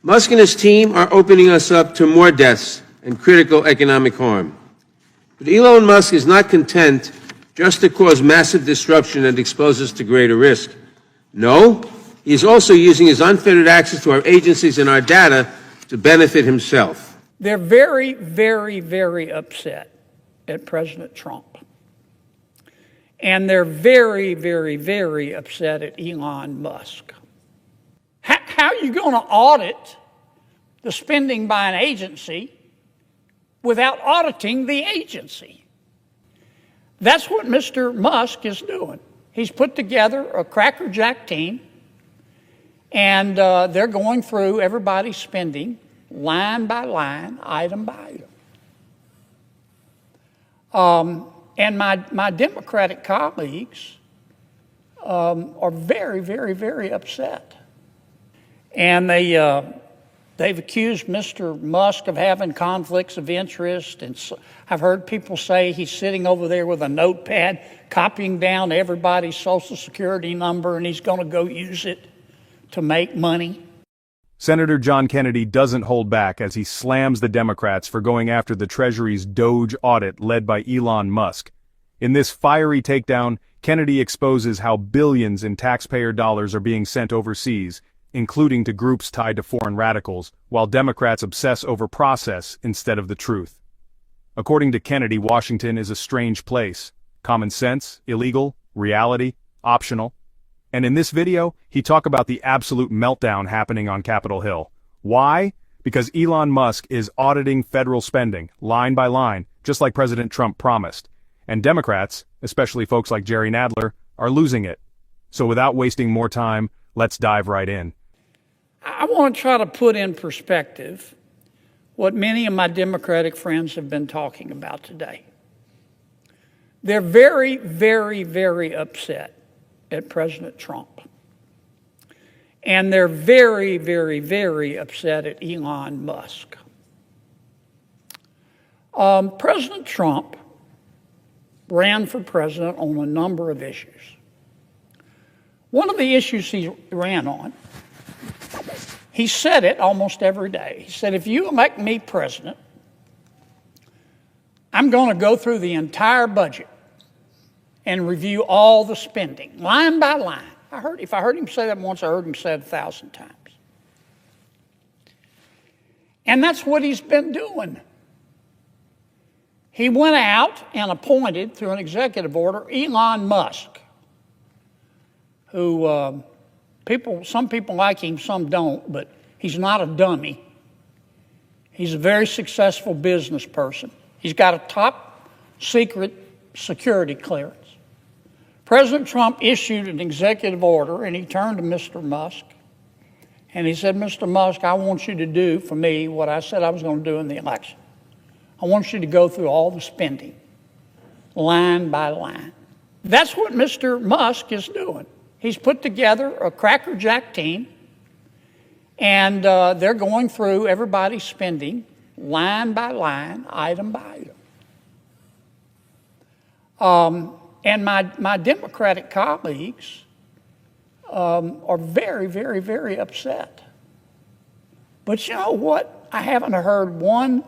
Musk and his team are opening us up to more deaths and critical economic harm. But Elon Musk is not content just to cause massive disruption and expose us to greater risk. No, he is also using his unfettered access to our agencies and our data to benefit himself. They're very, very, very upset at President Trump. And they're very, very, very upset at Elon Musk. How are you going to audit the spending by an agency without auditing the agency? That's what Mr. Musk is doing. He's put together a crackerjack team, and they're going through everybody's spending line by line, item by item. And my Democratic colleagues are very, very, very upset. And they've accused Mr. Musk of having conflicts of interest. And so I've heard people say he's sitting over there with a notepad, copying down everybody's Social Security number, and he's going to go use it to make money. Senator John Kennedy doesn't hold back as he slams the Democrats for going after the Treasury's DOGE audit led by Elon Musk. In this fiery takedown, Kennedy exposes how billions in taxpayer dollars are being sent overseas, including to groups tied to foreign radicals, while Democrats obsess over process instead of the truth. According to Kennedy, Washington is a strange place. Common sense, illegal, reality, optional. And in this video, he talks about the absolute meltdown happening on Capitol Hill. Why? Because Elon Musk is auditing federal spending, line by line, just like President Trump promised. And Democrats, especially folks like Jerry Nadler, are losing it. So without wasting more time, let's dive right in. I want to try to put in perspective what many of my Democratic friends have been talking about today. They're very, very, very upset at President Trump. And they're very, very, very upset at Elon Musk. President Trump ran for president on a number of issues. One of the issues he ran on, he said it almost every day. He said, if you elect me president, I'm going to go through the entire budget and review all the spending, line by line. If I heard him say that once, I heard him say it 1,000 times. And that's what he's been doing. He went out and appointed, through an executive order, Elon Musk, who some people like him, some don't, but he's not a dummy. He's a very successful business person. He's got a top secret security clearance. President Trump issued an executive order, and he turned to Mr. Musk, and he said, Mr. Musk, I want you to do for me what I said I was going to do in the election. I want you to go through all the spending, line by line. That's what Mr. Musk is doing. He's put together a crackerjack team, and they're going through everybody's spending, line by line, item by item. And my Democratic colleagues are very, very, very upset. But you know what? I haven't heard one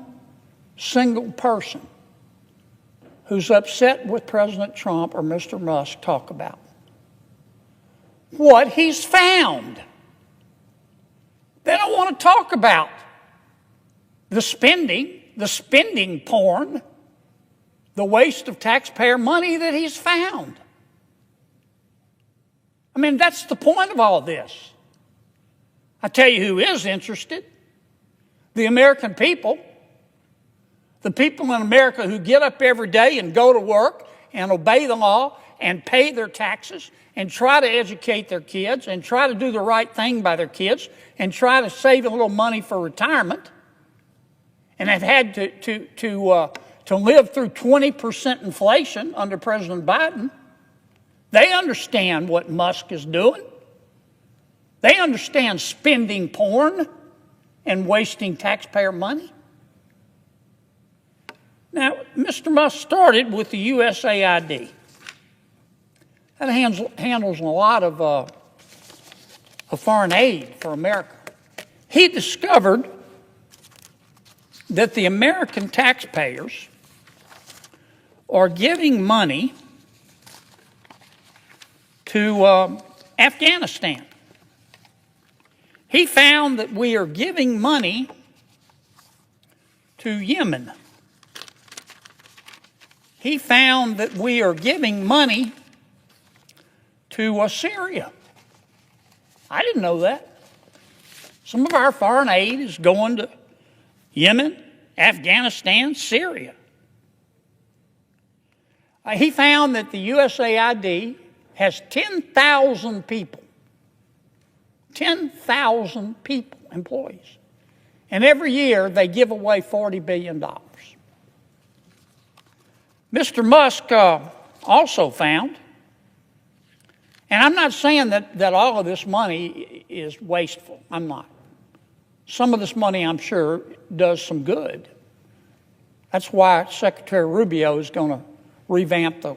single person who's upset with President Trump or Mr. Musk talk about what he's found. They don't want to talk about the spending porn, the waste of taxpayer money that he's found. I mean, that's the point of all this. I tell you who is interested. The American people. The people in America who get up every day and go to work and obey the law and pay their taxes and try to educate their kids and try to do the right thing by their kids and try to save a little money for retirement, and have had to live through 20% inflation under President Biden. They understand what Musk is doing. They understand spending porn and wasting taxpayer money. Now, Mr. Musk started with the USAID. That handles a lot of foreign aid for America. he discovered that the American taxpayers are giving money to Afghanistan. He found that we are giving money to Yemen. He found that we are giving money to Syria. I didn't know that. Some of our foreign aid is going to Yemen, Afghanistan, Syria. He found that the USAID has 10,000 people, 10,000 people, employees. And every year they give away $40 billion. Mr. Musk also found, and I'm not saying that all of this money is wasteful. I'm not. Some of this money, I'm sure, does some good. That's why Secretary Rubio is going to revamp the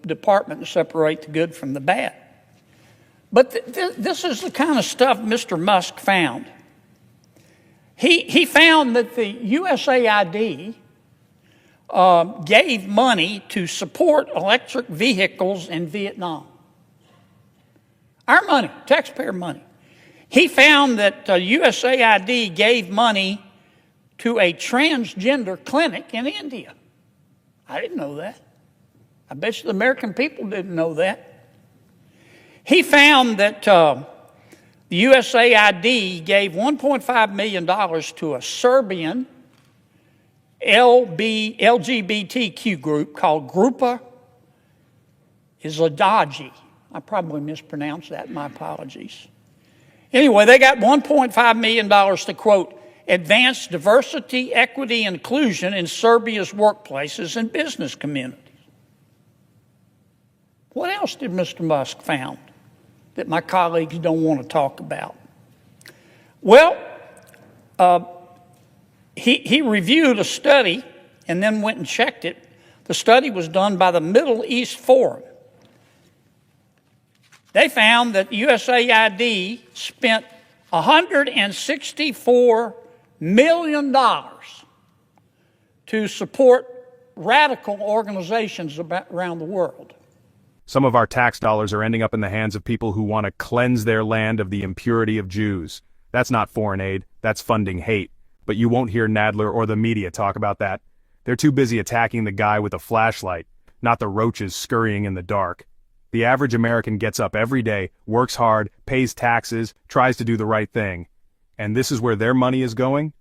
department and separate the good from the bad. But this is the kind of stuff Mr. Musk found. He found that the USAID gave money to support electric vehicles in Vietnam. Our money, taxpayer money. He found that USAID gave money to a transgender clinic in India. I didn't know that. I bet you the American people didn't know that. He found that the USAID gave $1.5 million to a Serbian LGBTQ group called Grupa Izladaji. I probably mispronounced that, my apologies. Anyway, they got $1.5 million to, quote, advance diversity, equity, and inclusion in Serbia's workplaces and business communities. What else did Mr. Musk found that my colleagues don't want to talk about? Well, he reviewed a study and then went and checked it. The study was done by the Middle East Forum. They found that USAID spent $164 million to support radical organizations around the world. Some of our tax dollars are ending up in the hands of people who want to cleanse their land of the impurity of Jews. That's not foreign aid, that's funding hate. But you won't hear Nadler or the media talk about that. They're too busy attacking the guy with a flashlight, not the roaches scurrying in the dark. The average American gets up every day, works hard, pays taxes, tries to do the right thing. And this is where their money is going?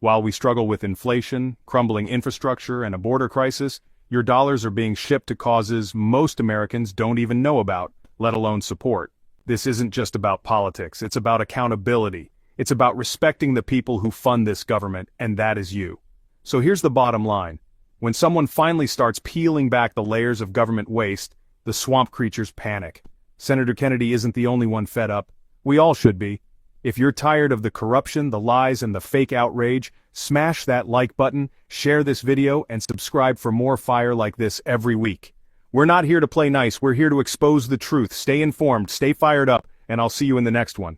While we struggle with inflation, crumbling infrastructure, and a border crisis, your dollars are being shipped to causes most Americans don't even know about, let alone support. This isn't just about politics, it's about accountability. It's about respecting the people who fund this government, and that is you. So here's the bottom line. When someone finally starts peeling back the layers of government waste, the swamp creatures panic. Senator Kennedy isn't the only one fed up. We all should be. If you're tired of the corruption, the lies, and the fake outrage, smash that like button, share this video, and subscribe for more fire like this every week. We're not here to play nice, we're here to expose the truth. Stay informed, stay fired up, and I'll see you in the next one.